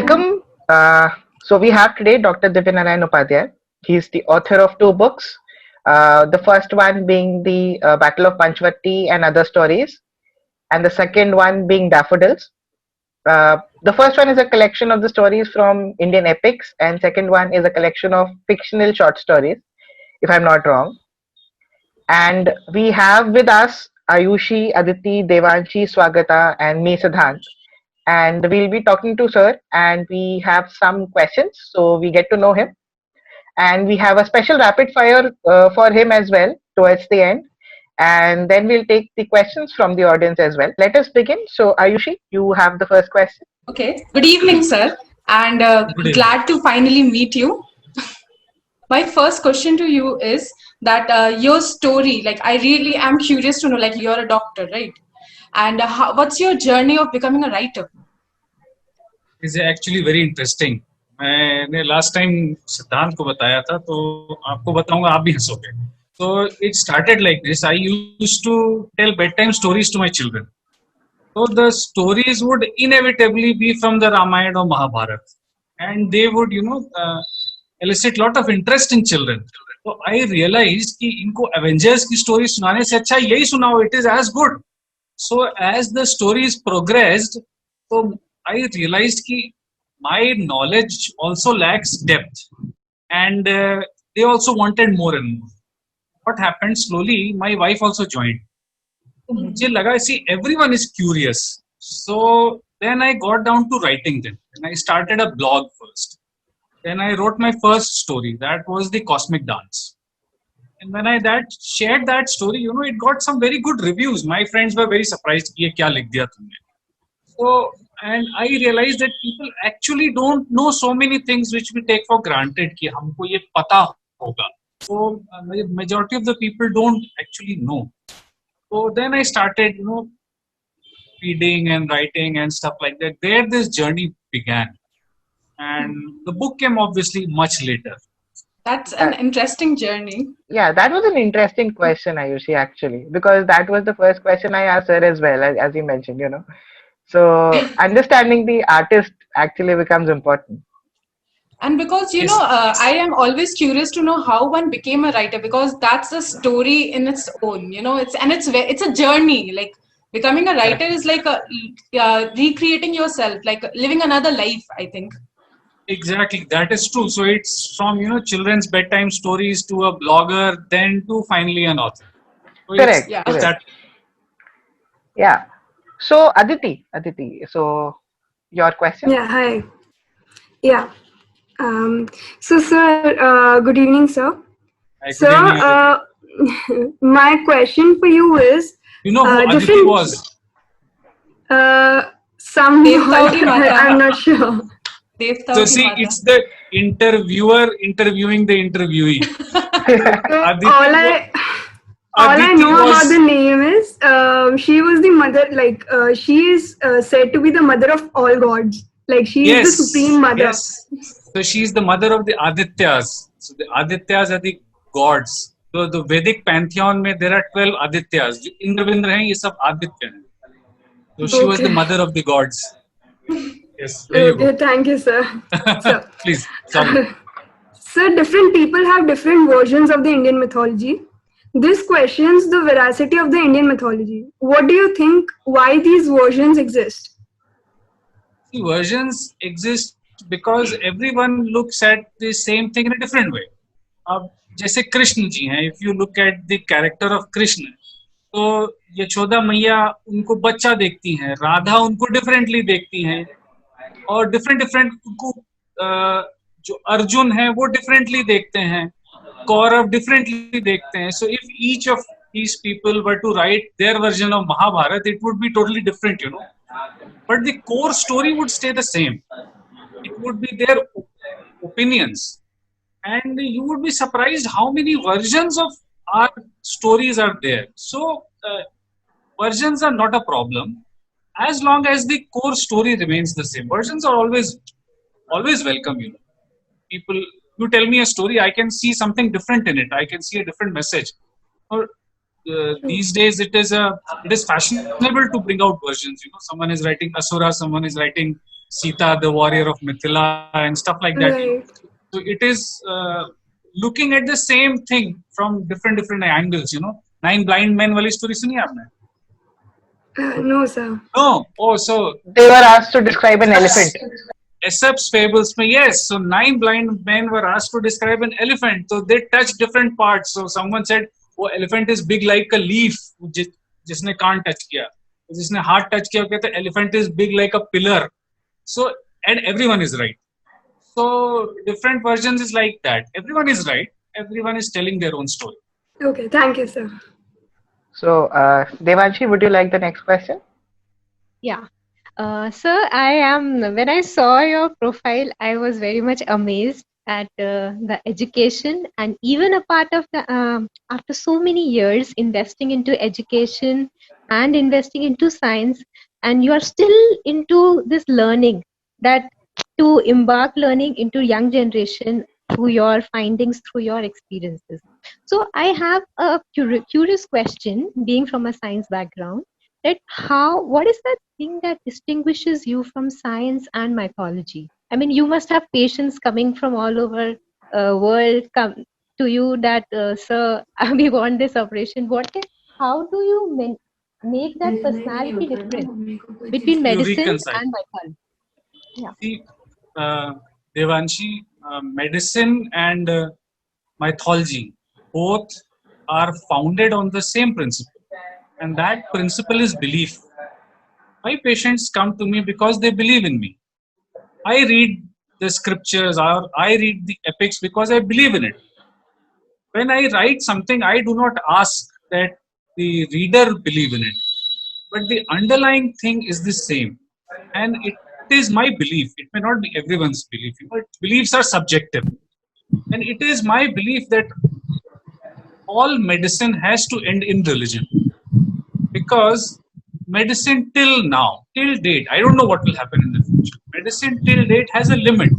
welcome. So we have today Dr. Divyanarayan Upadhyay. He's the author of two books. The first one being the Battle of Panchvati and Other Stories, and the second one being Daffodils. The first one is a collection of the stories from Indian epics, and second one is a collection of fictional short stories, if I'm not wrong. And we have with us Ayushi, Aditi, Devanshi, Swagata, and me, Siddhant. And we'll be talking to Sir, and we have some questions, so we get to know him. And we have a special rapid fire for him as well towards the end. And then we'll take the questions from the audience as well. Let us begin. So, Ayushi, you have the first question. Okay. Good evening, sir. And glad to finally meet you. My first question to you is that your story, like I really am curious to know, like you're a doctor, right? And what's your journey of becoming a writer? Is actually very interesting. मैंने last time सिद्धांत को बताया था, तो आपको बताऊंगा, आप भी हंसोगे. So it started like this. I used to tell bedtime stories to my children. So the stories would inevitably be from the Ramayana or Mahabharata, and they would, elicit lot of interest in children. So I realized कि इनको Avengers की story सुनाने से अच्छा यही सुनाओ. It is as good. So as the stories progressed, so I realized कि my knowledge also lacks depth, and they also wanted more and more. What happened slowly? My wife also joined. So मुझे लगा, see, everyone is curious. So then I got down to writing them, and I started a blog first. Then I wrote my first story. That was the Cosmic Dance. And when I shared that story, it got some very good reviews. My friends were very surprised. ये क्या लिख दिया तुमने? So, and I realized that people actually don't know so many things which we take for granted कि हमको ये पता होगा. So, majority of the people don't actually know. So then I started, reading and writing and stuff like that. There, this journey began. And the book came obviously much later. That's an interesting journey. Yeah, that was an interesting question, Ayushi, actually, because that was the first question I asked her as well, as you mentioned, So understanding the artist actually becomes important. And because, Yes. I am always curious to know how one became a writer, because that's a story in its own, it's a journey. Like becoming a writer is like recreating yourself, like living another life, I think. Exactly, that is true. So it's from children's bedtime stories to a blogger, then to finally an author. So Correct. Yeah. Correct. That, Yeah. So Aditi, so your question? Yeah, hi. Yeah. So, sir, good evening, sir. I Sir, my question for you is, you know who Aditi different- was? Some, Devtauti Mata. I'm not sure. So see, it's the interviewer interviewing the interviewee. All I know about the name is she was the mother, like she is said to be the mother of all gods. Like she is the supreme mother. Yes. So she is the mother of the Adityas. So the Adityas are the gods. So the Vedic pantheon mein there are 12 Adityas. जो इंद्रविंद्र हैं, ये सब आदित्य हैं. So she was the mother of the gods. Yes. There you go. Thank you, sir. Sir. Please. Sorry. Sir, different people have different versions of the Indian mythology. This questions the veracity of the Indian mythology. What do you think? Why these versions exist? The versions exist because everyone looks at the same thing in a different way. अब जैसे कृष्ण जी हैं, if you look at the character of Krishna, तो यशोदा मैया उनको बच्चा देखती हैं, राधा उनको differently देखती हैं, और different उनको जो अर्जुन है वो differently देखते हैं, कौरव differently देखते हैं. So if each of these people were to write their version of Mahabharata, it would be totally different, But the core story would stay the same. It would be their opinions. And you would be surprised how many versions of our stories are there. So versions are not a problem as long as the core story remains the same. Versions are always welcome, People, you tell me a story, I can see something different in it. I can see a different message. Or these days it is fashionable to bring out versions. Someone is writing Asura, someone is writing Sita, the warrior of Mithila, and stuff like that. Right. So it is looking at the same thing from different angles. Nine blind men wali story suni aapne? No, sir. No. Oh, so They were asked to describe an elephant. Aesop's fables mein, yes. So 9 blind men were asked to describe an elephant. So they touch different parts. So someone said, "Oh, elephant is big like a leaf." Jisne can't touch kiya. Jisne heart touch kiya, kehte elephant is big like a pillar. So, and everyone is right. So different versions is like that. Everyone is right. Everyone is telling their own story. Okay, thank you, sir. So, Devanshi, would you like the next question? Yeah. Sir, when I saw your profile, I was very much amazed at the education, and even a part of after so many years investing into education and investing into science, and you are still into this learning, that to embark learning into young generation through your findings, through your experiences. So I have a curious question, being from a science background, that what is that thing that distinguishes you from science and mythology? I mean, you must have patients coming from all over world come to you that, sir, we want this operation. How do you make that personality different between medicine reconcile. and mythology? Yeah. See, Devanshi, medicine and mythology both are founded on the same principle, and that principle is belief. My patients come to me because they believe in me. I read the scriptures or I read the epics because I believe in it. When I write something, I do not ask that the reader believe in it, but the underlying thing is the same, and it is my belief. It may not be everyone's belief, but beliefs are subjective, and it is my belief that all medicine has to end in religion, because medicine till now, till date, I don't know what will happen in the future. Medicine till date has a limit,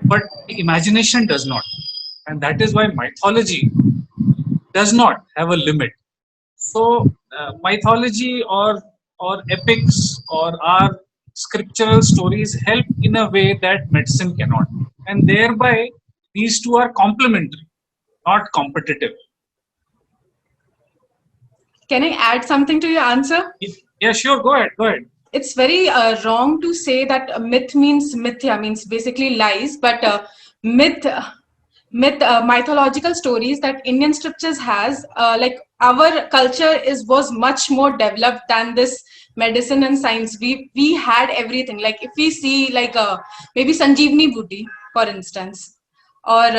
but imagination does not, and that is why mythology does not have a limit. So mythology or epics or our scriptural stories help in a way that medicine cannot, and thereby these two are complementary, not competitive. Can I add something to your answer? Yeah, sure. Go ahead. It's very wrong to say that myth means mithya, means basically lies, but mythological stories that Indian scriptures has, like our culture was much more developed than this medicine and science. We had everything. Like if we see like maybe Sanjeevani Budi, for instance, or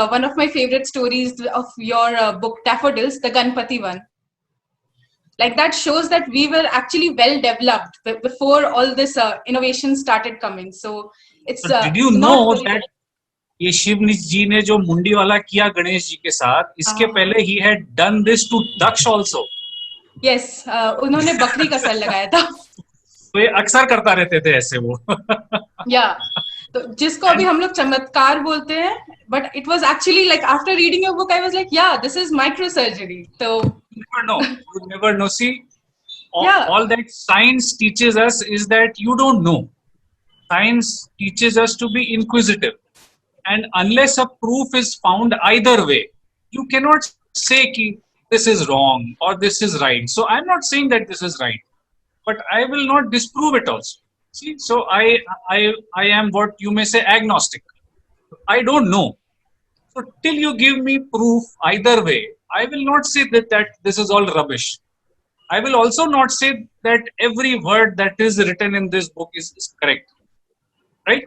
one of my favorite stories of your book Daffodils, the Ganpati one. Like that shows that we were actually well developed before all this innovation started coming. So it's did you know that ये शिवनी जी ने जो मुंडी वाला किया गणेश जी के साथ, इसके पहले he had done this to Daksh also. Yes, उन्होंने बकरी का सर लगाया था. तो ये अक्सर करता रहते थे ऐसे वो. Yeah, तो जिसको अभी हम लोग चमत्कार बोलते हैं, but it was actually like after reading your book I was like, yeah, this is microsurgery. So you never know. See, all that science teaches us is that you don't know. Science teaches us to be inquisitive. And unless a proof is found either way, you cannot say ki this is wrong or this is right. So I'm not saying that this is right, but I will not disprove it also. See, so I am what you may say agnostic. I don't know. So till you give me proof either way, I will not say that this is all rubbish. I will also not say that every word that is written in this book is correct. Right?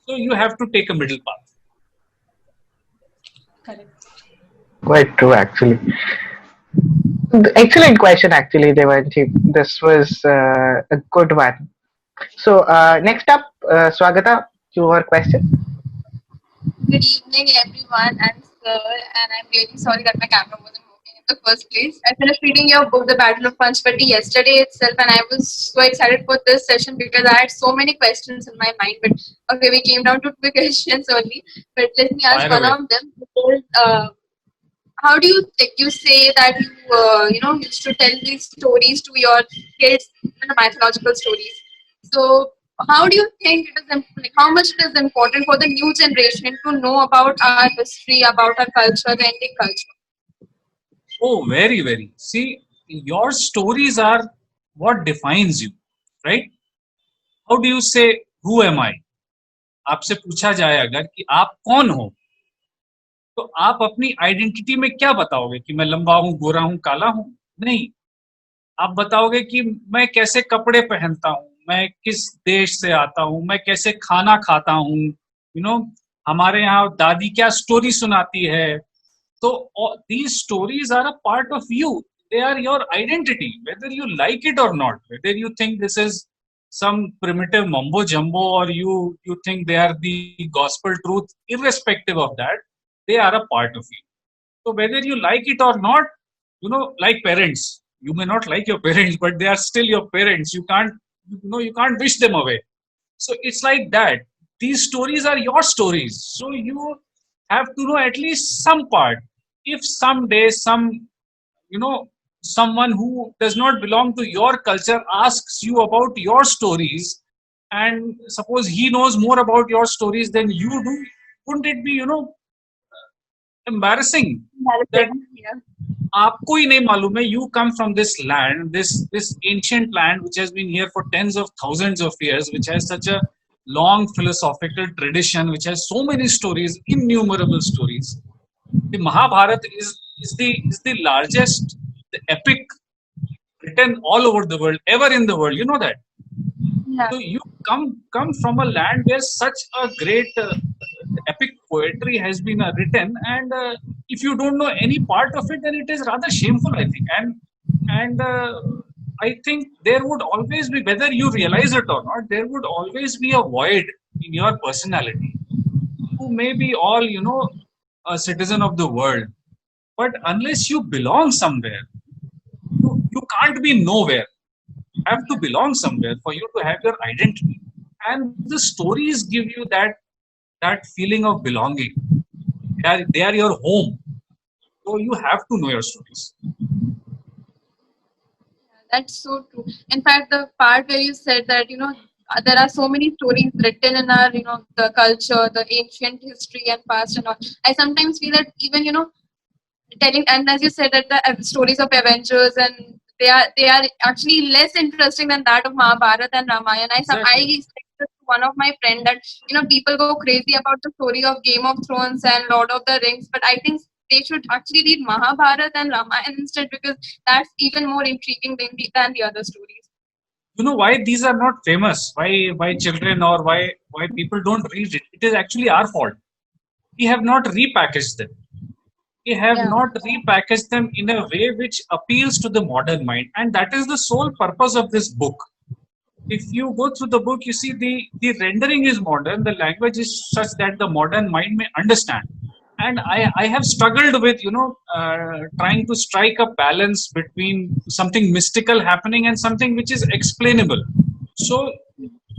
So you have to take a middle path. correct. Quite true, actually. Excellent question, actually, Devanshi. This was a good one. So next up, Swagata, your question. Good evening, everyone, and sir. And I'm really sorry that my camera wasn't working in the first place. I finished reading your book, The Battle of Panchvati, yesterday itself, and I was so excited for this session because I had so many questions in my mind. But okay, we came down to 2 questions only. But let me ask one of them. How do you say that you used to tell these stories to your kids, mythological stories? So how do you think it is like how much it is important for the new generation to know about our history, about our culture, the Indian culture? Oh, very, very. See, your stories are what defines you, right? How do you say, who am I? आपसे पूछा जाए अगर कि आप कौन हो, तो आप अपनी आइडेंटिटी में क्या बताओगे कि मैं लंबा हूं, गोरा हूं, काला हूं? नहीं, आप बताओगे कि मैं कैसे कपड़े पहनता हूँ, मैं किस देश से आता हूँ, मैं कैसे खाना खाता हूँ, हमारे यहाँ दादी क्या स्टोरी सुनाती है. तो these stories are a part of you. They are your identity, whether you like it or not, whether you think this is some primitive mumbo jumbo or you think they are the gospel truth. Irrespective of that, they are a part of you. So whether you like it or not, like parents, you may not like your parents, but they are still your parents. You can't wish them away. So it's like that. These stories are your stories, so you have to know at least some part. If someday someone who does not belong to your culture asks you about your stories, and suppose he knows more about your stories than you do, wouldn't it be embarrassing that Yeah. आपको ही नहीं मालूम है? You come from this land, this ancient land which has been here for tens of thousands of years, which has such a long philosophical tradition, which has so many stories, innumerable stories. The Mahabharata is the largest, the epic written all over the world, ever in the world. You know that. Yeah. So you come from a land where such a great epic poetry has been written, and if you don't know any part of it, then it is rather shameful, I think. And I think there would always be, whether you realize it or not, there would always be a void in your personality. You may be all a citizen of the world, but unless you belong somewhere, you can't be nowhere. You have to belong somewhere for you to have your identity, and the stories give you that feeling of belonging. They are your home, so you have to know your stories. That's so true. In fact, the part where you said that, there are so many stories written in our, the culture, the ancient history and past and all. I sometimes feel that even, telling, and as you said that the stories of Avengers, and they are actually less interesting than that of Mahabharata and Ramayana. I Exactly. said to one of my friend that, people go crazy about the story of Game of Thrones and Lord of the Rings, but I think they should actually read Mahabharata and Ramayana instead, because that's even more intriguing than the other stories. You know why these are not famous? Why children, or why people don't read it? It is actually our fault. We have not repackaged them. We have Yeah. not repackaged them in a way which appeals to the modern mind, and that is the sole purpose of this book. If you go through the book, you see the rendering is modern, the language is such that the modern mind may understand. And I have struggled with trying to strike a balance between something mystical happening and something which is explainable. So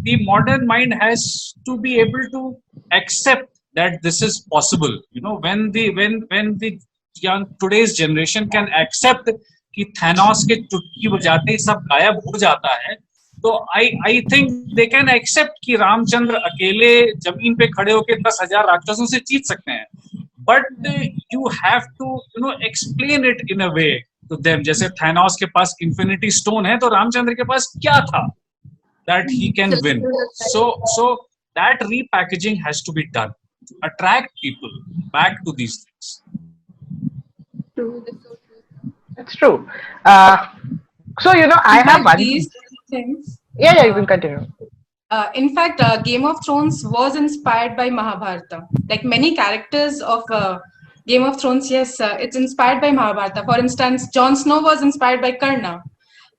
the modern mind has to be able to accept that this is possible. When the young today's generation can accept कि Thanos के चुटकी बजाते ही सब गायब हो जाता है, तो I think they can accept कि रामचंद्र अकेले जमीन पे खड़े होकर 10,000 राक्षसों से जीत सकते हैं. But you have to explain it in a way to them. जैसे Thanos के पास Infinity Stone है, तो रामचंद्र के पास क्या था that he can win? So that repackaging has to be done to attract people back to these things. It's true. So I In have fact, one. these things. Yeah, you can continue. In fact, Game of Thrones was inspired by Mahabharata. Like many characters of Game of Thrones, yes, it's inspired by Mahabharata. For instance, Jon Snow was inspired by Karna,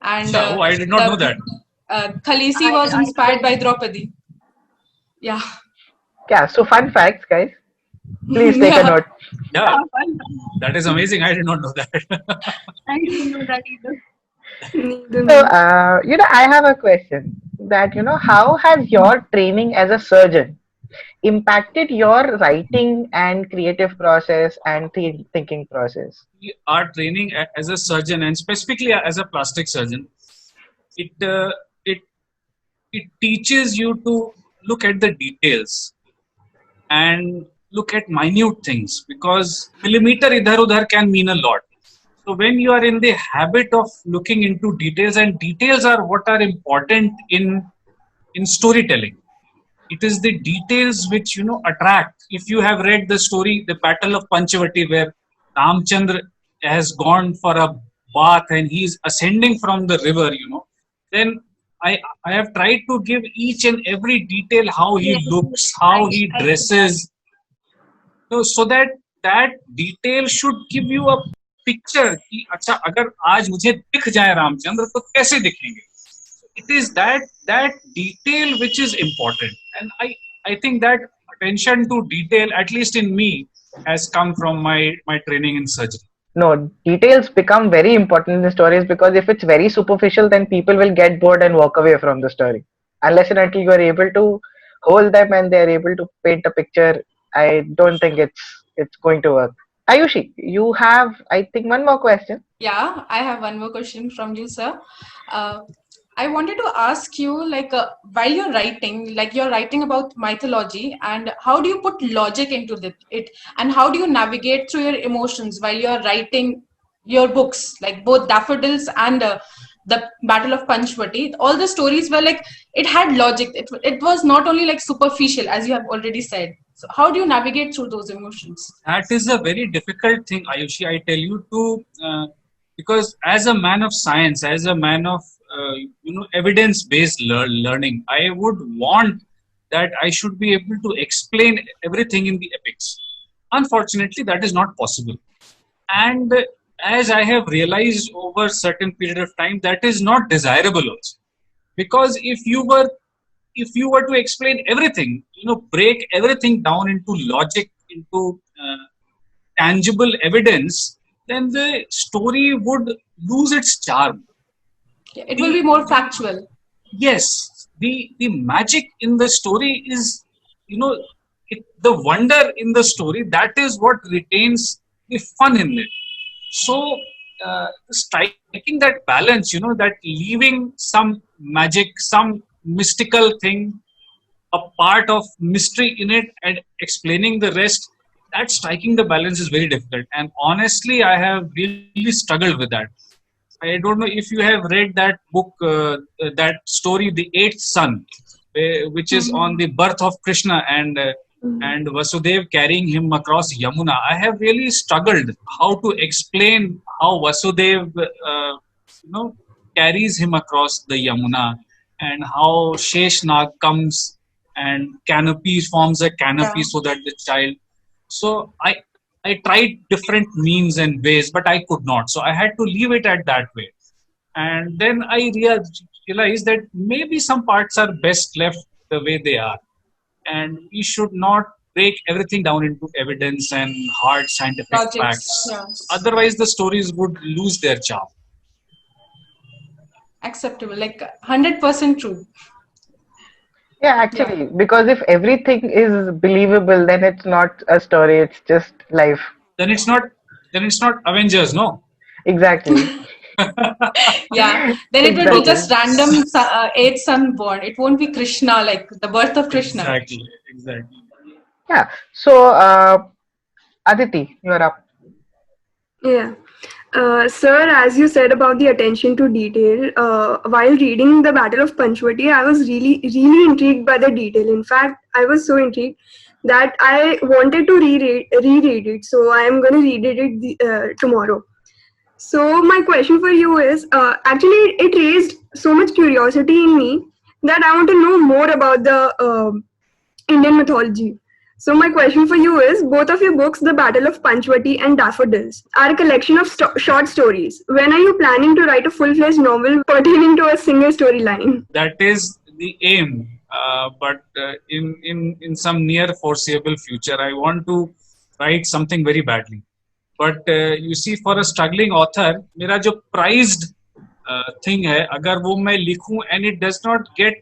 and Oh, I did not know that. Khaleesi was inspired by Draupadi. Yeah. Yeah, so fun facts, guys. Please take a Yeah. note. Yeah, that is amazing. I did not know that. I didn't know that either. Neither So, me. I have a question that, how has your training as a surgeon impacted your writing and creative process and thinking process? Our training as a surgeon, and specifically as a plastic surgeon, it it teaches you to look at the details and look at minute things, because millimeter idhar udhar can mean a lot. So when you are in the habit of looking into details, and details are what are important in storytelling, it is the details which attract. If you have read the story, the Battle of Panchavati, where Ramchandra has gone for a bath and he is ascending from the river, then I have tried to give each and every detail, how he looks, how he dresses, so that that detail should give you a picture कि अच्छा अगर आज मुझे दिख जाए रामचंद्र तो कैसे दिखेंगे. It is that detail which is important, and I think that attention to detail, at least in me, has come from my training in surgery. No, details become very important in the stories, because if it's very superficial, then people will get bored and walk away from the story. Unless and until you are able to hold them and they are able to paint a picture, I don't think it's going to work. Ayushi, you have, I think, one more question. Yeah, I have one more question from you, sir. I wanted to ask you, while you're writing about mythology, and how do you put logic into it, and how do you navigate through your emotions while you're writing your books, like both Daffodils and the Battle of Panchvati? All the stories were it had logic. It was not only superficial, as you have already said. So how do you navigate through those emotions? That is a very difficult thing, Ayushi. I tell you because as a man of science, as a man of evidence-based learning, I would want that I should be able to explain everything in the epics. Unfortunately, that is not possible. And as I have realized over a certain period of time, that is not desirable also. Because if you were to explain everything, break everything down into logic, into tangible evidence, then the story would lose its charm. It will be more factual. Yes, the magic in the story is, the wonder in the story, that is what retains the fun in it. So striking that balance, that leaving some magic, some mystical thing, a part of mystery in it, and explaining the rest, that striking the balance is very difficult. And honestly, I have really struggled with that. I don't know if you have read that book, that story, The Eighth Son, which is on the birth of Krishna and Vasudev carrying him across Yamuna. I have really struggled how to explain how Vasudev, carries him across the Yamuna, and how Sheshnag comes and forms a canopy so that the child. So I tried different means and ways, but I could not. So I had to leave it at that way. And then I realized that maybe some parts are best left the way they are. And we should not break everything down into evidence and hard scientific Logics, facts. yeah. Otherwise, the stories would lose their charm. Acceptable, 100% true. Yeah, actually, because if everything is believable, then it's not a story, it's just life. Then it's not Avengers, no? Exactly. Yeah, then it will Exactly. be just random eighth son born. It won't be Krishna, like the birth of Krishna. Exactly. Yeah. So, Aditi, you're up. Yeah. Sir, as you said about the attention to detail, while reading the Battle of Panchvati, I was really intrigued by the detail. In fact, I was so intrigued that I wanted to reread it. So I am going to read it tomorrow. So my question for you is, actually, it raised so much curiosity in me that I want to know more about the Indian mythology. So my question for you is, both of your books, The Battle of Panchvati and Daffodils, are a collection of short stories. When are you planning to write a full-fledged novel pertaining to a single storyline? That is the aim. But in some near foreseeable future, I want to write something very badly. But you see, for a struggling author, मेरा जो prized thing है, अगर वो मैं लिखूं and it does not get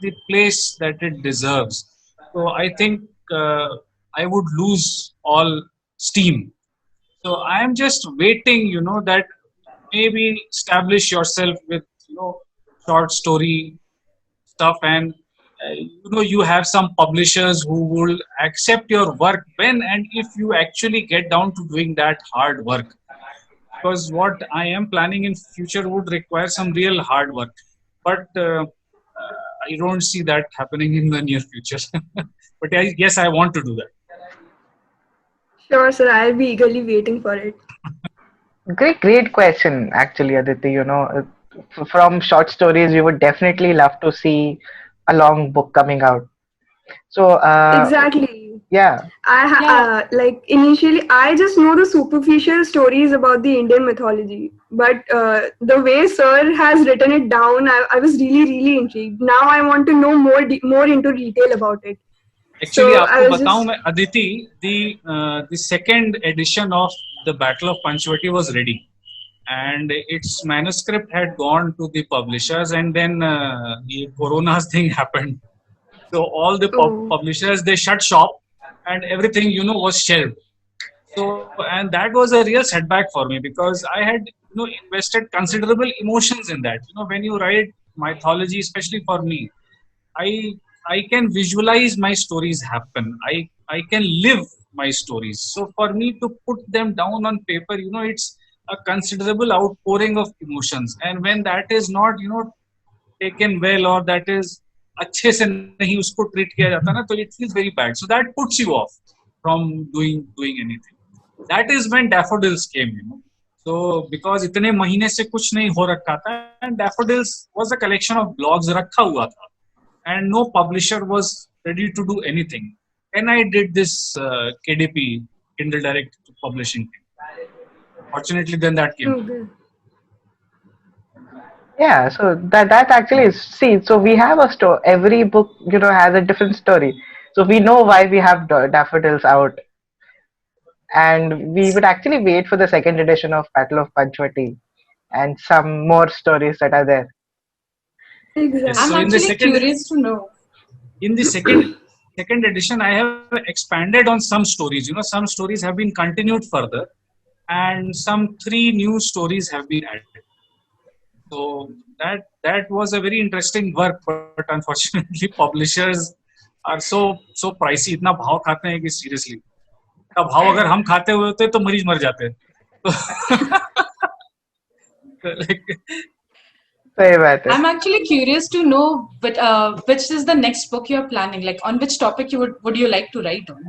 the place that it deserves, so I think I would lose all steam. So I am just waiting, that maybe establish yourself with, short story stuff, and you have some publishers who will accept your work when and if you actually get down to doing that hard work. Because what I am planning in future would require some real hard work, but I don't see that happening in the near future. But yes, I want to do that. Sure, sir. I'll be eagerly waiting for it. Great question, actually, Aditi. From short stories, we would definitely love to see a long book coming out. So, Exactly. yeah, Like initially, I just know the superficial stories about the Indian mythology, but the way Sir has written it down, I was really intrigued. Now I want to know more into detail about it. Actually, So आपको I was बताऊं just मैं, Aditi, the second edition of the Battle of Panchvati was ready, and its manuscript had gone to the publishers, and then the Corona's thing happened. So all the Oh. publishers, they shut shop, and everything was shelved. So, and that was a real setback for me, because I had invested considerable emotions in that. When you write mythology, especially for me, I can visualize my stories happen. I can live my stories. So for me to put them down on paper, it's a considerable outpouring of emotions, and when that is not taken well, or that is अच्छे से नहीं उसको treat किया जाता ना, तो it feels very bad. So that puts you off from doing anything. That is when Daffodils came. So because इतने महीने से कुछ नहीं हो रखा था, and Daffodils was a collection of blogs रखा हुआ था, and no publisher was ready to do anything. And I did this KDP, Kindle Direct Publishing thing. Fortunately, then that came. Okay. yeah. So that actually is, see. So we have a story. Every book, has a different story. So we know why we have Daffodils out, and we would actually wait for the second edition of Battle of Panchvati and some more stories that are there. Exactly. Yes, I'm so in the actually second curious to know. in the second edition, I have expanded on some stories. Some stories have been continued further, and some 3 new stories have been added. So that was a very interesting work, but unfortunately publishers are so pricey. इतना भाव खाते हैं कि seriously, का भाव अगर हम खाते हुए होते तो मरीज मर जाते. सही बात है. I'm actually curious to know, but which is the next book you're planning? Like, on which topic would you like to write on?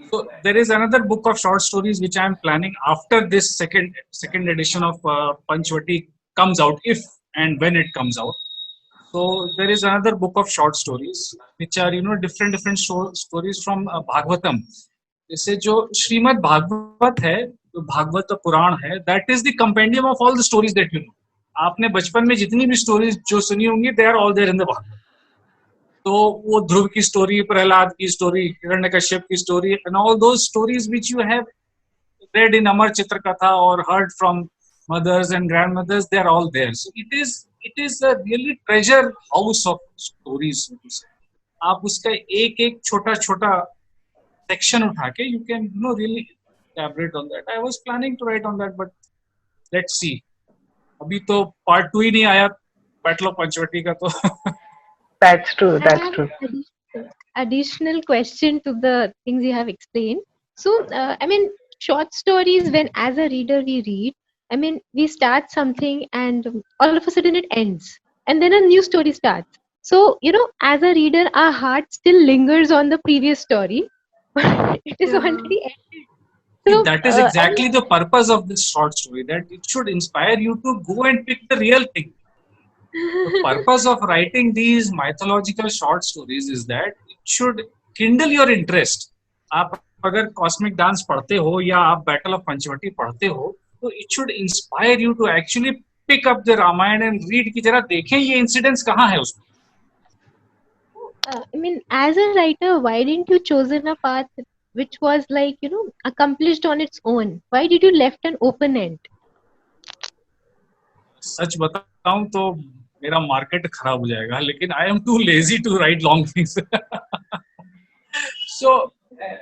So there is another book of short stories which I am planning after this second edition of Panchvati comes out, if and when it comes out. So there is another book of short stories which are different stories from Bhagavatam. जैसे जो श्रीमद् भागवत है, जो भागवत पुराण है, that is the compendium of all the stories that you know. आपने बचपन में जितनी भी स्टोरीज जो सुनी होंगी, they are all there in the Bhagavat. तो वो ध्रुव की स्टोरी, प्रहलाद की स्टोरी, हिरण्यकश्यप की story, and all those stories which you have read in Amar Chitra Katha or heard from mothers and grandmothers, they are all there. So it is a really treasure house of stories. So to say. आप उसका एक छोटा section उठा के you can really elaborate on that. I was planning to write on that, but let's see. अभी तो part 2 ही नहीं आया Battle of Panchvati का तो. That's true. I That's have true. additional question to the things you have explained. So, short stories, when as a reader we read, we start something and all of a sudden it ends. And then a new story starts. So, as a reader, our heart still lingers on the previous story. It is already ended. So, that is exactly the purpose of this short story, that it should inspire you to go and pick the real thing. The purpose of writing these mythological short stories is that it should kindle your interest. आप अगर Cosmic Dance पढ़ते हो या आप Battle of Panchvati पढ़ते हो, तो it should inspire you to actually pick up the Ramayana and read कि जरा देखें ये incidents कहाँ है उसमें. as a writer, why didn't you chosen a path which was like, accomplished on its own? Why did you left an open end? सच बताऊं तो मेरा मार्केट खराब हो जाएगा, लेकिन I am too lazy to write long things. So,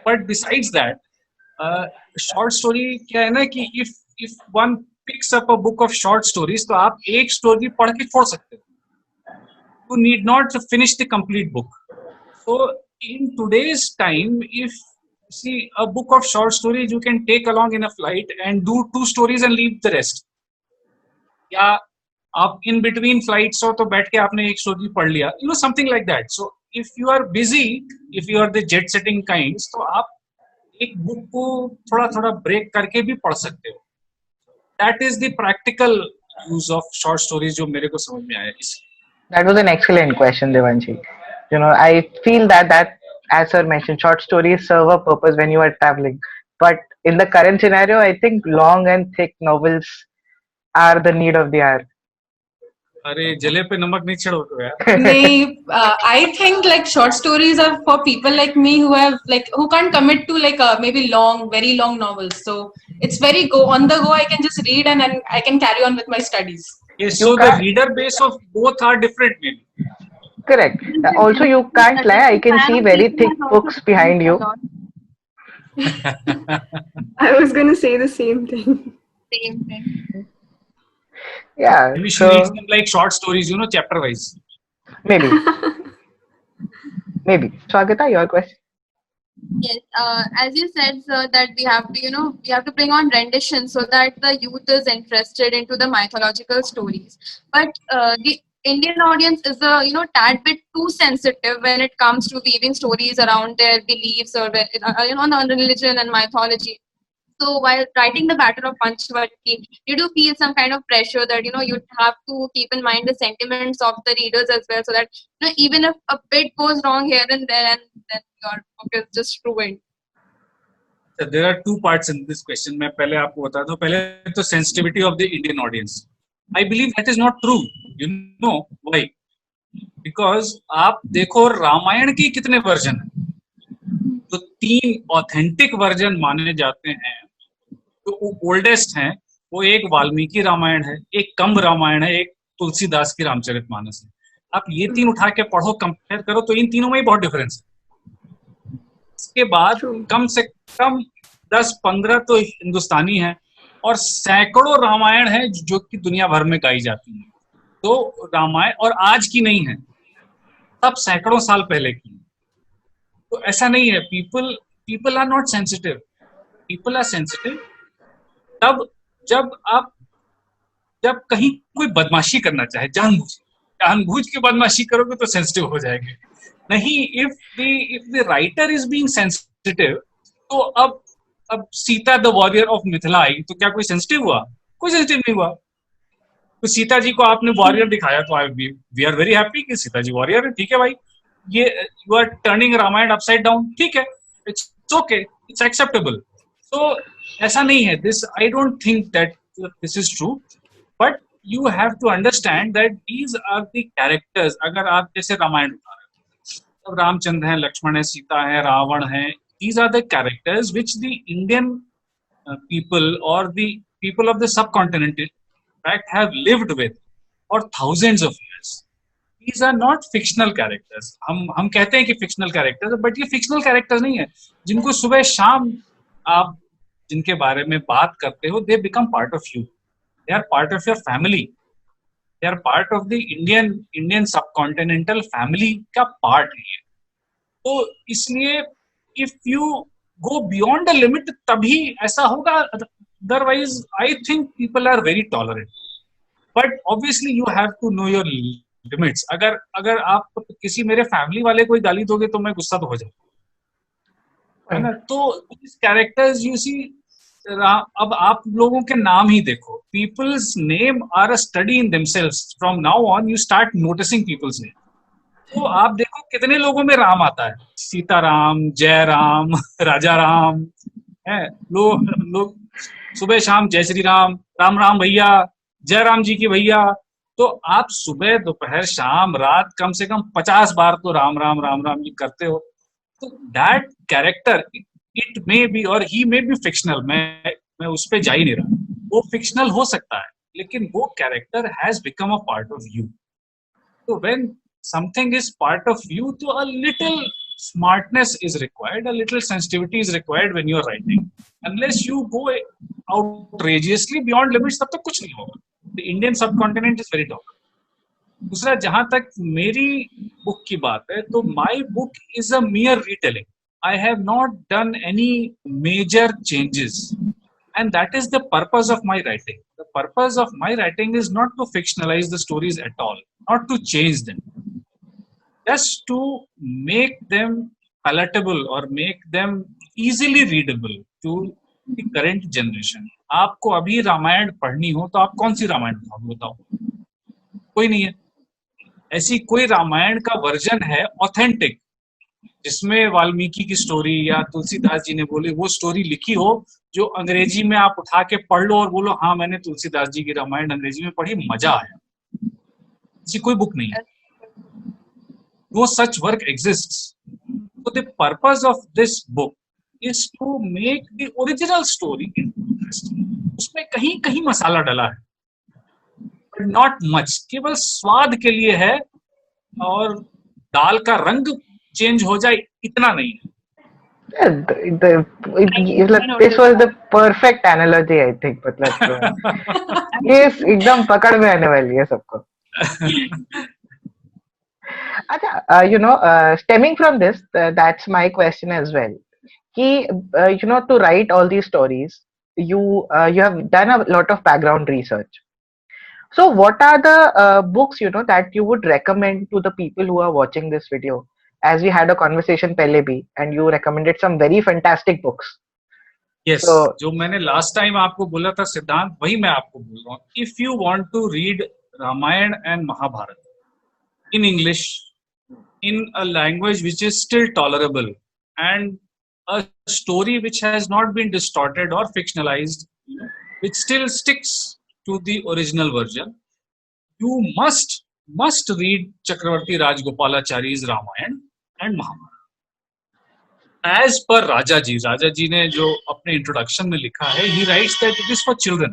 but besides that, short story क्या है ना कि if one picks up a book of short stories, तो आप एक story पढ़ के छोड़ सकते हो. you need not finish the complete book. So in today's time, if see a book of short stories you can take along in a flight and do 2 stories and leave the rest. या आप in between flights हो तो बैठ के आपने एक story पढ़ लिया, something like that. So if you are busy, if you are the jet setting kinds, तो आप एक बुक को थोड़ा थोड़ा ब्रेक करके भी पढ़ सकते हो. That is the practical use of short stories जो मेरे को समझ में आया. That was an excellent question, Devanshi. I feel that as sir mentioned, short stories serve a purpose when you are traveling. But in the current scenario, I think long and thick novels are the need of the hour. अरे जले पे नमक नहीं छिड़ो तो यार. I think like short stories are for people like me who can't commit to like maybe very long novels. So it's very on the go. I can just read and then I can carry on with my studies. Yes, so the reader base of both are different maybe. Correct. Also, you can't lie. I can see very thick books behind you. I was going to say the same thing. Same thing. Yeah. Maybe she reads them like short stories, chapter wise. Maybe. Maybe. Swagata, your question. Yes, as you said, sir, that we have to, we have to bring on rendition so that the youth is interested into the mythological stories. But the Indian audience is a tad bit too sensitive when it comes to weaving stories around their beliefs or on religion and mythology. So while writing the Battle of Panchvati, did you feel some kind of pressure that you'd have to keep in mind the sentiments of the readers as well, so that even if a bit goes wrong here and there, and then your book is just ruined? So there are 2 parts in this question. मैं पहले आपको बता दूं. पहले तो sensitivity of the Indian audience. I believe that is not true. You know why? Because आप देखो रामायण की कितने वर्जन हैं. तो 3 ऑथेंटिक वर्जन माने जाते हैं. तो ओल्डेस्ट हैं वो एक वाल्मीकि रामायण है, एक कंब रामायण है, एक तुलसीदास की रामचरितमानस है. आप ये 3 उठा के पढ़ो, कंपेयर करो तो इन तीनों में ही बहुत डिफरेंस है. इसके बाद कम से कम 10-15 तो हिंदुस्तानी है और सैकड़ों रामायण है जो कि दुनिया भर में गाई जाती है. तो रामायण और आज की नहीं है, तब सैकड़ों साल पहले की. तो ऐसा नहीं है. People are not sensitive. People are sensitive तब जब कहीं कोई बदमाशी करना चाहे, जानबूझ के बदमाशी करोगे तो सेंसिटिव हो जाएंगे. नहीं, if the writer is being sensitive, तो अब Sita the warrior of Mithila आई तो क्या कोई सेंसिटिव हुआ? कोई सेंसिटिव नहीं हुआ. तो सीता जी को आपने वॉरियर दिखाया तो वी आर वेरी हैप्पी कि सीता जी वॉरियर है. ठीक है भाई, ये you are turning Ramayana upside down. ठीक है, it's okay, it's acceptable. So ऐसा नहीं है. This I don't think that this is true, but you have to understand that these are the characters. अगर आप जैसे रामायण उठा रहे हो, अब रामचंद्र हैं, लक्ष्मण है, सीता है, रावण है. These are the characters which the Indian people or the people of the subcontinent in fact have lived with for thousands of years. These are not fictional characters. हम कहते हैं कि fictional characters, but ये fictional characters नहीं है जिनको सुबह शाम आप जिनके बारे में बात करते हो. They become part of you. They are part of your family. They are part of the Indian subcontinental family का पार्ट है. तो इसलिए if you go beyond the limit तभी ऐसा होगा. Otherwise I think people are very tolerant, but obviously you have to know your limits. अगर आप किसी मेरे फैमिली वाले को गाली दोगे तो मैं गुस्सा तो हो जाऊंगा, है ना. तो कैरेक्टर्स यू सी, अब आप लोगों के नाम ही देखो. People's name are a study in themselves. From now on you start noticing people's name. तो आप देखो कितने लोगों में राम आता है. सीताराम, जयराम, राजा राम है. लोग सुबह शाम जय श्री राम, राम राम भैया, जय राम जी की भैया. तो आप सुबह दोपहर शाम रात कम से कम 50 बार तो राम राम राम राम जी करते हो. तो that character it may be और ही मे बी फिक्शनल. मैं उस पे जा ही नहीं रहा. वो फिक्शनल हो सकता है लेकिन वो character has become a part of you. तो when something is part of you, तो a little smartness is required, a little sensitivity is required when you are writing. Unless you go outrageously beyond limits, तब तक कुछ नहीं होगा. The Indian subcontinent is very tolerant. दूसरा, जहां तक मेरी बुक की बात है, तो my book is a mere retelling. I have not done any major changes, and that is the purpose of my writing. The purpose of my writing is not to fictionalize the stories at all, not to change them, just to make them palatable or make them easily readable to the current generation. आपको अभी रामायण पढ़नी हो तो आप कौन सी रामायण पढ़ोगे बताओ? कोई नहीं है. ऐसी कोई रामायण का वर्जन है ऑथेंटिक, जिसमें वाल्मीकि की स्टोरी या तुलसीदास जी ने बोली वो स्टोरी लिखी हो, जो अंग्रेजी में आप उठा के पढ़ लो और बोलो हाँ मैंने तुलसीदास जी की रामायण अंग्रेजी में पढ़ी, मजा आया. ऐसी कोई बुक नहीं है. No such work exists. So the purpose of this book is to make the original story interesting. उसमें कहीं कहीं मसाला डाला है, but not much. केवल स्वाद के लिए है, और दाल का रंग चेंज हो जाए इतना नहीं है. This was the perfect analogy, I think. मतलब ये एकदम पकड़ में आने वाली है सबको. अच्छा, stemming from this, that's my question as well. कि to write all these stories, you have done a lot of background research. So what are the books that you would recommend to the people who are watching this video? As we had a conversation पहले भी, and you recommended some very fantastic books. Yes, So, जो मैंने last time आपको बोला था सिद्धांत, वही मैं आपको बोल रहा हूँ. If you want to read Ramayana and Mahabharata in English, in a language which is still tolerable, and a story which has not been distorted or fictionalized, which still sticks to the original version, you must read Chakravarti Rajgopalachary's Ramayana and Mahabharata. As per Raja ji ने जो अपने introduction में लिखा है, he writes that it is for children,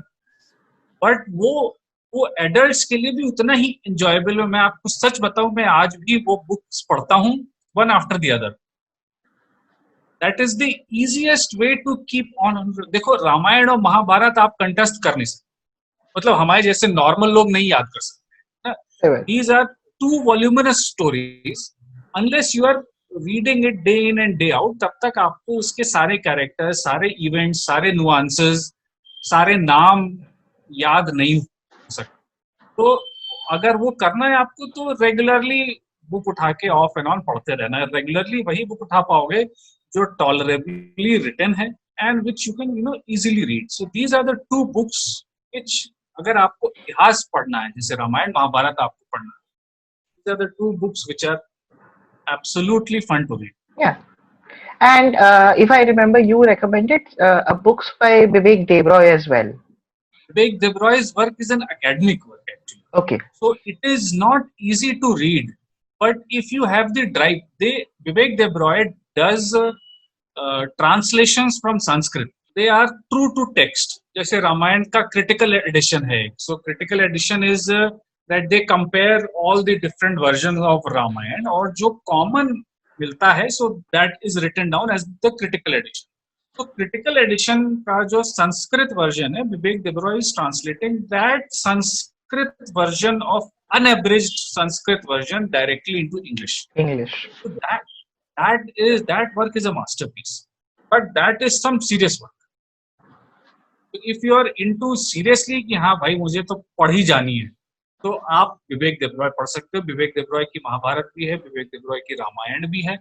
but वो adults के लिए भी उतना ही एंजॉयबल है. मैं आपको सच बताऊं, मैं आज भी वो बुक्स पढ़ता हूं one after the other. That is the easiest way to keep on. देखो, रामायण और महाभारत आप कंटेस्ट कर नहीं सकते, मतलब हमारे जैसे नॉर्मल लोग नहीं याद कर सकते. These are too voluminous stories. Unless you are reading it day in and day out, तब तक आपको उसके सारे कैरेक्टर्स, सारे इवेंट्स, सारे नुआंसेस, सारे नाम याद नहीं सकते. तो अगर वो करना है आपको, तो रेगुलरली बुक उठा के ऑफ एंड ऑन पढ़ते रहना है. रेगुलरली वही बुक उठा पाओगे जो टॉलरेबली रिटन है and which you can easily read. So these are the two books which, अगर आपको इतिहास पढ़ना है, जैसे रामायण महाभारत आपको पढ़ना है, these are the two books which are absolutely fun to read. Yeah. And if I remember, you recommended a books by Vivek Devroy as well. Vivek Devroy's work is an academic work actually. Okay. So it is not easy to read, but if you have the drive, Vivek Devroy does translations from Sanskrit. They are true to text. जैसे रामायण का critical edition है. So critical edition is that they compare all the different versions of Ramayana, और जो common मिलता है, so that is written down as the critical edition. तो critical edition का जो संस्कृत वर्जन है, Vivek Debroy is translating that Sanskrit version of unabridged Sanskrit version directly into English. So that work is a masterpiece, but that is some serious work. So if you are into seriously कि हाँ भाई मुझे तो पढ़ ही जानी है, तो आप विवेक देब्रॉय पढ़ सकते हो. विवेक देब्रॉय की महाभारत भी है, विवेक देब्रॉय की रामायण भी है,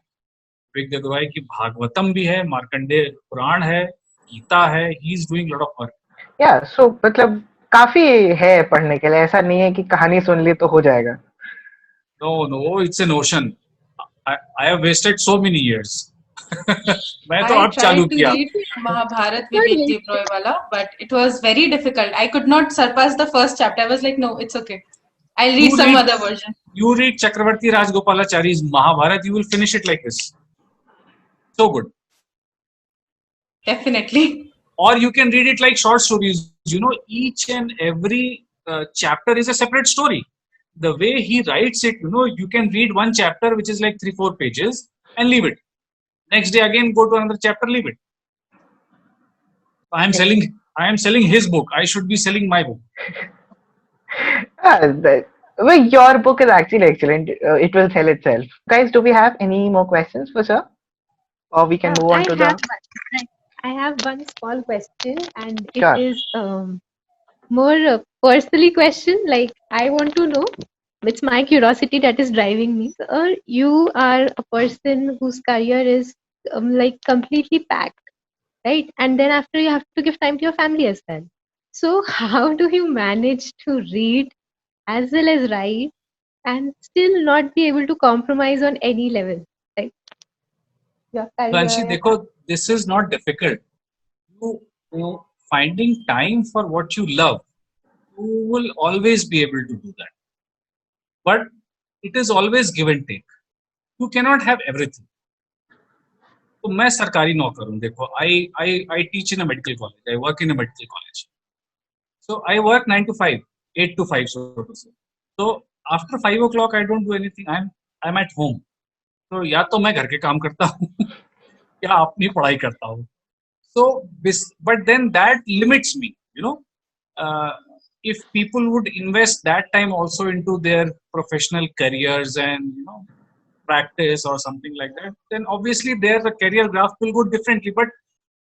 विवेक देब्रॉय की भागवतम भी है, मार्कंडेय पुराण है, गीता है. He is doing lot of work. या सो मतलब काफी है पढ़ने के लिए. ऐसा नहीं है कि कहानी सुन ली तो हो जाएगा. No, it's an ocean. I have wasted so many years. मैं तो अब चालू किया महाभारत विवेक देब्रॉय वाला, but it was very difficult. I could not surpass the first chapter. I was like no, it's okay, I'll read some other version. You read Chakravarti Rajgopalachary's Mahabharata, you will finish it like this. So good. Definitely. Or you can read it like short stories. Each and every chapter is a separate story. The way he writes it, you can read one chapter which is like 3-4 pages and leave it. Next day again go to another chapter, leave it. I am selling his book. I should be selling my book. Well, your book is actually excellent. It will tell itself. Guys, do we have any more questions for sir? Or we can move on I to have the... I have one small question, and it Sure. is more personally question. Like I want to know. It's my curiosity that is driving me. You are a person whose career is like completely packed, right? And then after you have to give time to your family as well. So how do you manage to read as well as write and still not be able to compromise on any level, like your Pranshi, career, your देखो, this is not difficult. You finding time for what you love, you will always be able to do that. But it is always give and take. You cannot have everything. तो मैं सरकारी नौकर हूँ. देखो, I teach in a medical college. I work in a medical college. So I work 9 to 5, 8 to 5, so to say. So after 5 o'clock, I don't do anything. I'm at home. So या तो मैं घर के काम करता हूँ या अपनी पढ़ाई करता हूँ. So but then that limits me. If people would invest that time also into their professional careers and practice or something like that, then obviously their career graph will go differently. But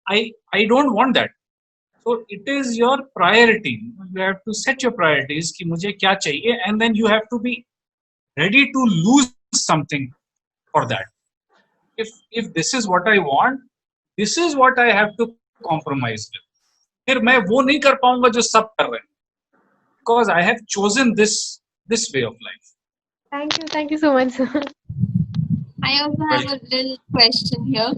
I don't want that. So it is your priority. You have to set your priorities कि मुझे क्या चाहिए, and then you have to be ready to lose something for that. If this is what I want, this is what I have to compromise with. फिर मैं वो नहीं कर पाऊंगा जो सब कर रहे हैं, because I have chosen this way of life. thank you so much, sir. I also have a little question here.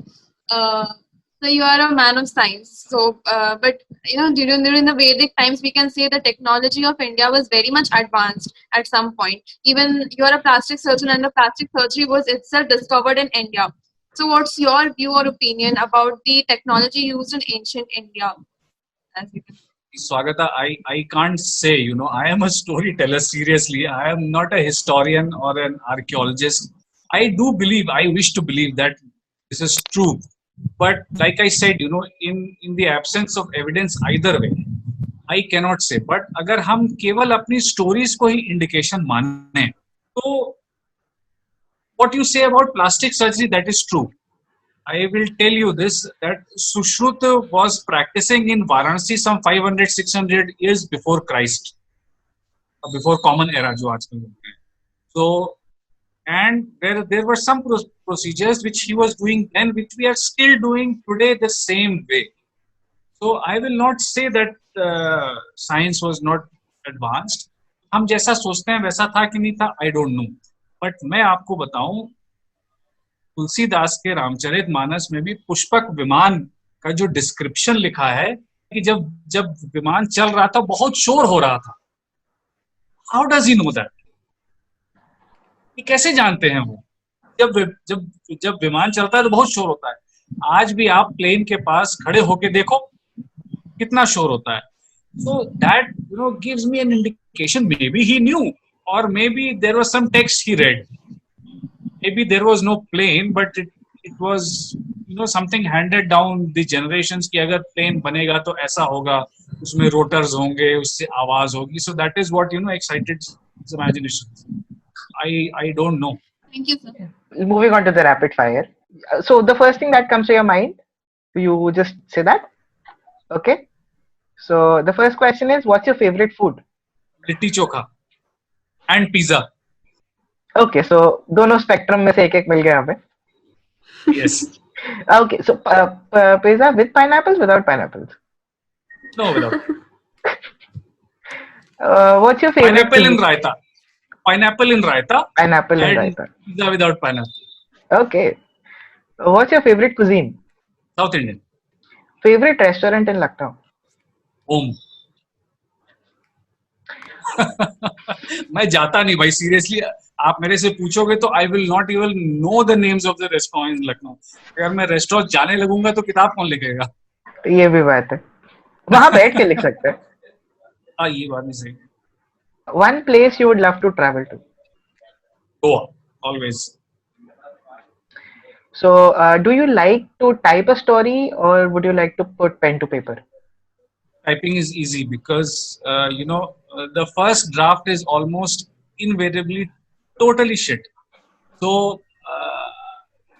So you are a man of science. So, but during the Vedic times, we can say the technology of India was very much advanced at some point. Even you are a plastic surgeon, and the plastic surgery was itself discovered in India. So, what's your view or opinion about the technology used in ancient India? As you can Swagata, I can't say, I am a storyteller, seriously. I am not a historian or an archaeologist. I wish to believe that this is true. But like I said, in the absence of evidence either way, I cannot say. But अगर हम केवल अपनी stories को ही indication माने, तो what you say about plastic surgery, that is true. I will tell you this, that Sushruta was practicing in Varanasi some 500, 600 years before Christ, before Common Era, जो आजकल बोलते हैं. So, and there were some procedures which he was doing then, which we are still doing today the same way. So, I will not say that science was not advanced. हम जैसा सोचते हैं वैसा था कि नहीं था, I don't know. But मैं आपको बताऊं, तुलसीदास के रामचरित मानस में भी पुष्पक विमान का जो डिस्क्रिप्शन लिखा है कि जब विमान चल रहा था बहुत शोर हो रहा था. How does he know that? ये कैसे जानते हैं वो? जब विमान चलता है तो बहुत शोर होता है. आज भी आप प्लेन के पास खड़े होके देखो कितना शोर होता है. So that gives me an indication. Maybe he knew, or maybe there was some text he read. Maybe there was no plane, but it was something handed down the generations कि अगर plane बनेगा तो ऐसा होगा, उसमें rotors होंगे, उससे आवाज होगी. So that is what excited his imagination. I don't know. Thank you, sir. Moving on to the rapid fire. So the first thing that comes to your mind, you just say that. Okay. So the first question is, what's your favorite food? Litti chokha and pizza. Okay, so दोनों spectrum में से एक मिल गया यहाँ पे. Yes. Okay, so pizza with pineapples, without pineapples? No, without. What's your favorite? Pineapple in raita. Pineapple in raita. Pineapple in and raita. Pizza without pineapple. Okay. What's your favorite cuisine? South Indian. Favorite restaurant in Lucknow? Home. मैं जाता नहीं भाई, seriously. आप मेरे से पूछोगे तो I will not even know the names of the restaurant in Lucknow. अगर मैं रेस्टोरेंट जाने लगूंगा तो किताब कौन लिखेगा? ये भी बात है, वहां बैठ के लिख सकते हैं. हाँ, ये बात नहीं सही. One place you would love to travel to? Goa, always. So, do you like to type a story or would you like to put pen to paper? Typing is easy because the first draft is almost invariably totally shit. So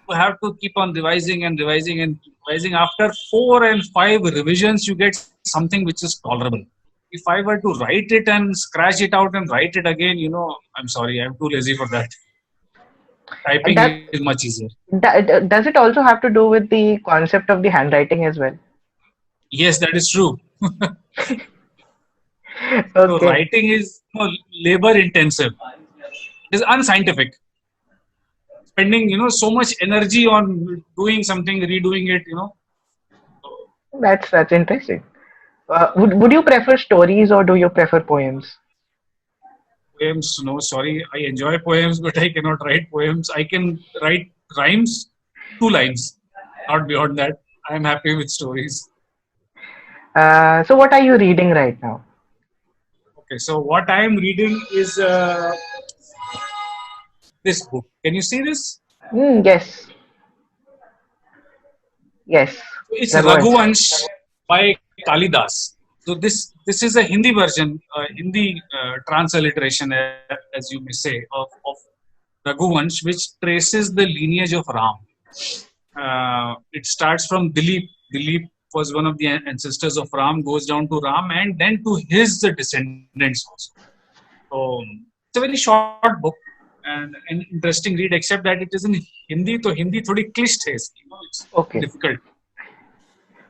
you have to keep on revising and revising and revising. After 4 and 5 revisions, you get something which is tolerable. If I were to write it and scratch it out and write it again, I'm sorry, I'm too lazy for that. And Typing is much easier. does it also have to do with the concept of the handwriting as well? Yes, that is true. So Okay. writing is labor intensive. It is unscientific. Spending so much energy on doing something, redoing it. That's interesting. Would you prefer stories or do you prefer poems? Poems, no, sorry. I enjoy poems, but I cannot write poems. I can write rhymes, 2 lines, not beyond that. I'm happy with stories. So what are you reading right now? Okay, so what I am reading is this book. Can you see this? Yes. Yes. It's Raghuvansh. Raghuvansh by Kalidas. So this is a Hindi version, Hindi transliteration, as you may say, of Raghuvansh, which traces the lineage of Ram. It starts from Dilip. Dilip was one of the ancestors of Ram, goes down to Ram, and then to his descendants also. So it's a very short book and an interesting read, except that it is in Hindi. So Hindi थोड़ी क्लिष्ट है इसकी, it's Okay. difficult.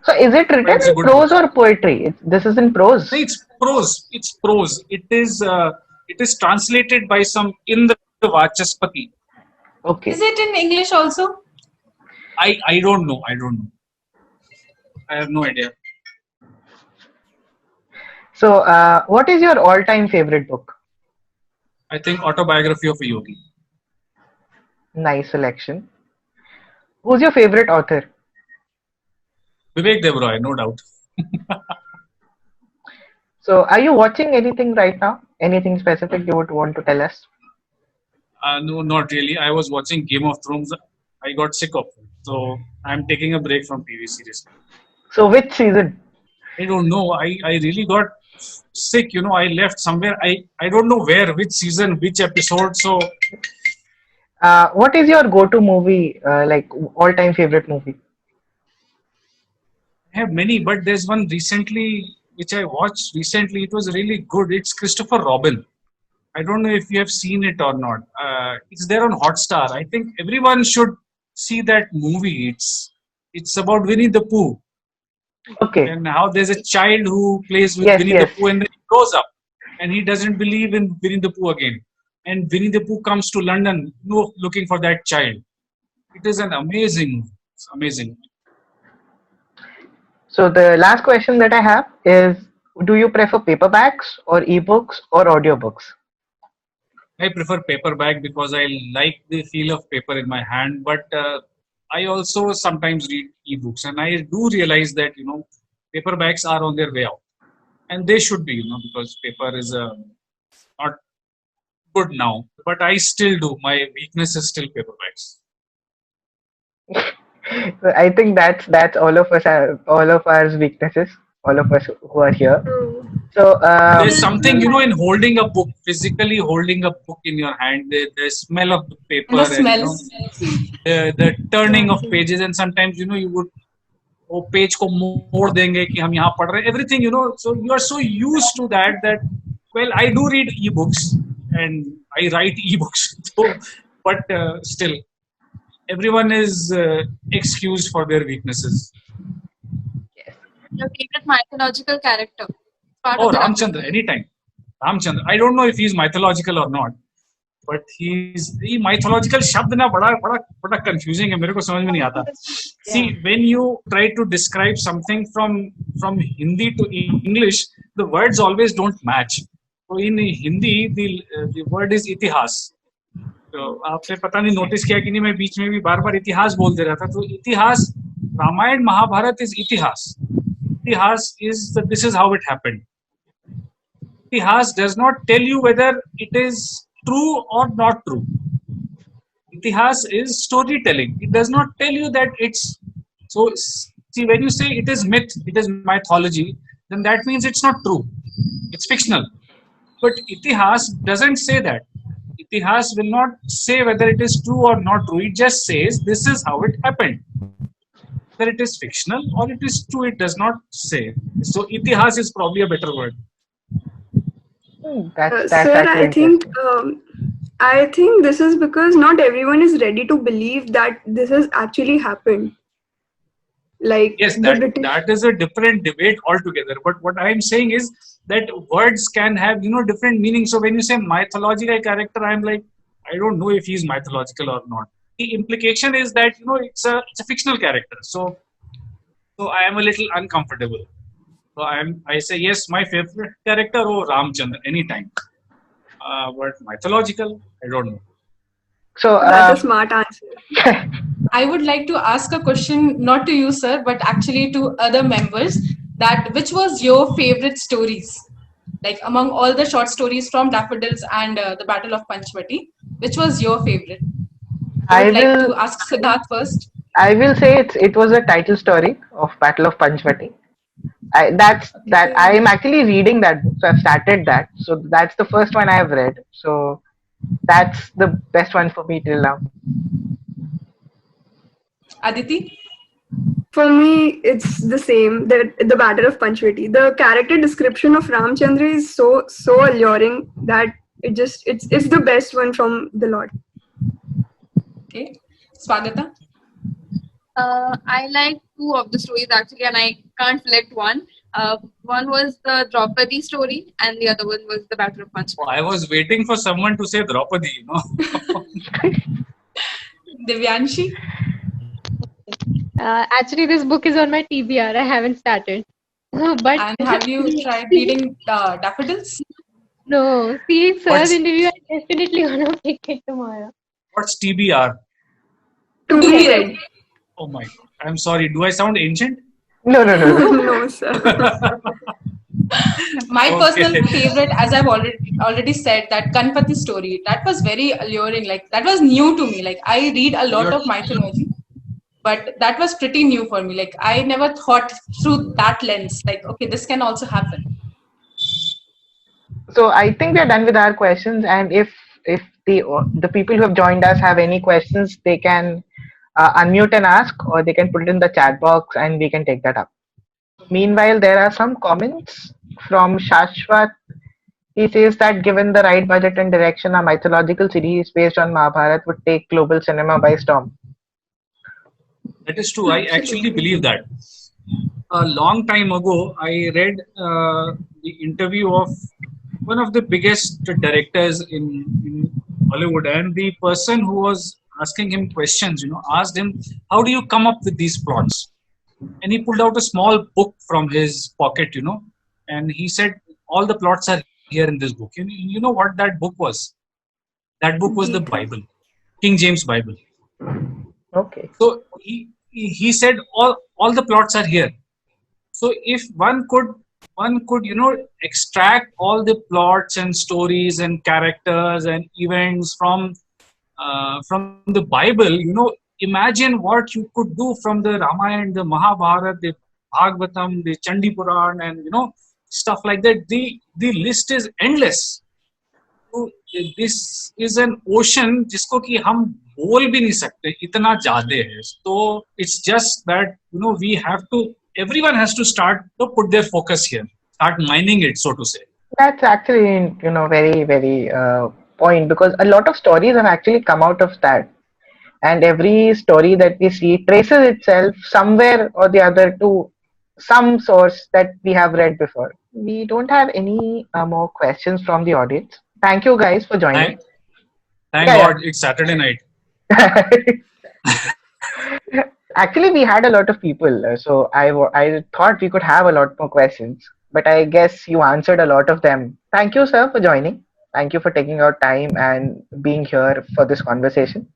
So is it But written it's a in good prose book. or poetry? This is in prose. No, it's prose. It's prose. It is translated by some Indra Vachaspati. Okay. Is it in English also? I don't know. I have no idea. So what is your all-time favorite book? I think Autobiography of a Yogi. Nice selection. Who's your favorite author? Vivek Devroy, no doubt. So are you watching anything right now? Anything specific you would want to tell us? No, not really. I was watching Game of Thrones. I got sick of it. So I'm taking a break from TV series. So which season? I don't know. I really got sick. I left somewhere. I don't know where, which season, which episode. So What is your go-to movie, like all-time favorite movie? I have many, but there's one recently which I watched recently. It was really good. It's Christopher Robin. I don't know if you have seen it or not. It's there on Hotstar. I think everyone should see that movie. It's about Winnie the Pooh Okay. and how there's a child who plays with Yes, Winnie yes. the Pooh and then he grows up and he doesn't believe in Winnie the Pooh again. And Winnie the Pooh comes to London looking for that child. It is an amazing. It's amazing. So the last question that I have is, do you prefer paperbacks or ebooks or audiobooks? I prefer paperback because I like the feel of paper in my hand, but I also sometimes read ebooks, and I do realize that paperbacks are on their way out, and they should be, because paper is not good now. But I still do. My weakness is still paperbacks. So I think that's all of us, all of our weaknesses, all of us who are here. So There's something in holding a book, physically holding a book in your hand. The smell of the paper, The and, smells. the turning of pages, and sometimes you would page ko मोड़ देंगे कि हम यहाँ पढ़ रहे हैं, everything, so you are so used to that well, I do read ebooks and I write ebooks, so, but still everyone is excused for their weaknesses. Your favorite mythological character? Part Oh, of the Ramchandra, anytime. Ramchandra, I don't know if he's mythological or not, but he mythological शब्द ना बड़ा confusing है, मेरे को समझ में नहीं आता. See, when you try to describe something from Hindi to English, the words always don't match. So in Hindi, the word is इतिहास. तो आपने पता नहीं नोटिस किया कि नहीं, मैं बीच में भी बार-बार इतिहास बोल दे रहा था. तो इतिहास, रामायण महाभारत is इतिहास. Itihas this is how it happened. Itihas does not tell you whether it is true or not true. Itihas is storytelling. It does not tell you that it's so. See, when you say it is myth, it is mythology, then that means it's not true. It's fictional. But Itihas doesn't say that. Itihas will not say whether it is true or not true. It just says this is how it happened. Whether it is fictional or it is true, it does not say. So itihas is probably a better word. That's Sir, actually interesting. I think this is because not everyone is ready to believe that this has actually happened. Like Yes, that is a different debate altogether. But what I am saying is that words can have different meanings. So when you say mythological character, I'm like, I don't know if he's mythological or not. The implication is that it's a fictional character. So I am a little uncomfortable. So I say yes, my favorite character, Ramchandra, anytime. But mythological, I don't know. So that's a smart answer. I would like to ask a question, not to you, sir, but actually to other members. That which was your favorite stories, like among all the short stories from Daffodils and the Battle of Panchvati? Which was your favorite? I would like to ask Siddharth first. I will say it was a title story of Battle of Panchvati. I am actually reading that book, so I've started that. So that's the first one I have read. So that's the best one for me till now. Aditi? For me, it's the same. The Battle of Panchvati. The character description of Ramchandra is so alluring that it's the best one from the lot. Okay, Swagata. I like two of the stories actually, and I can't select one. One was the Draupadi story, and the other one was the Battle of Panchvati. I was waiting for someone to say Draupadi, Divyanshi? Actually, this book is on my TBR. I haven't started. But and have you tried reading Daffodils? No. See, sir's interview, I definitely gonna pick it tomorrow. What's TBR? To be read. Oh my God. I'm sorry. Do I sound ancient? No. No, sir. My personal favorite, as I've already said, that Ganpati story. That was very alluring. Like that was new to me. Like I read a lot of mythology, but that was pretty new for me. Like I never thought through that lens. Like okay, this can also happen. So I think we are done with our questions, and if the people who have joined us have any questions, they can unmute and ask, or they can put it in the chat box, and we can take that up. Meanwhile, there are some comments from Shashwat. He says that given the right budget and direction, a mythological series based on Mahabharata would take global cinema by storm. That is true. I actually believe that. A long time ago, I read the interview of one of the biggest directors in Hollywood, and the person who was asking him questions, asked him, how do you come up with these plots? And he pulled out a small book from his pocket, and he said, all the plots are here in this book. You know what that book was? That book was the Bible, King James Bible. Okay. So he said, all the plots are here. So if one could extract all the plots and stories and characters and events from the Bible, imagine what you could do from the Ramayana, the Mahabharata, the Bhagavatam, the Chandi Puran, and stuff like that. The list is endless. So this is an ocean जिसको कि हम बोल भी नहीं सकते, इतना ज़्यादा है. So it's just that everyone has to start to put their focus here, start mining it, so to say. That's actually very very point, because a lot of stories have actually come out of that. And every story that we see traces itself somewhere or the other to some source that we have read before. We don't have any more questions from the audience. Thank you guys for joining. Thank God it's Saturday night. Actually, we had a lot of people, so I thought we could have a lot more questions, but I guess you answered a lot of them. Thank you, sir, for joining. Thank you for taking out time and being here for this conversation.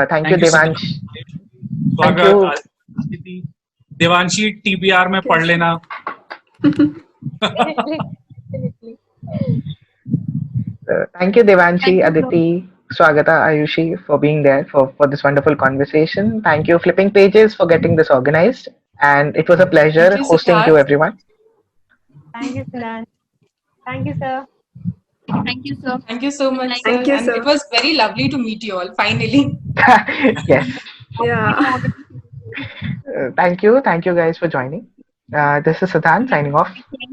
Thank you, Devansh. Thank you. Devanshi TBR में पढ़ लेना. Thank you, Devanshi, Aditi, Swagata, Ayushi, for being there for this wonderful conversation. Thank you, Flipping Pages, for getting this organized. And it was a pleasure hosting you, everyone. Thank you, Siddharth. Thank you, sir. Thank you, sir. Thank you so much, sir. Thank you, And sir. it was very lovely to meet you all, finally. Yes. Yeah. Thank you. Thank you guys for joining. This is Siddhant signing off. Thank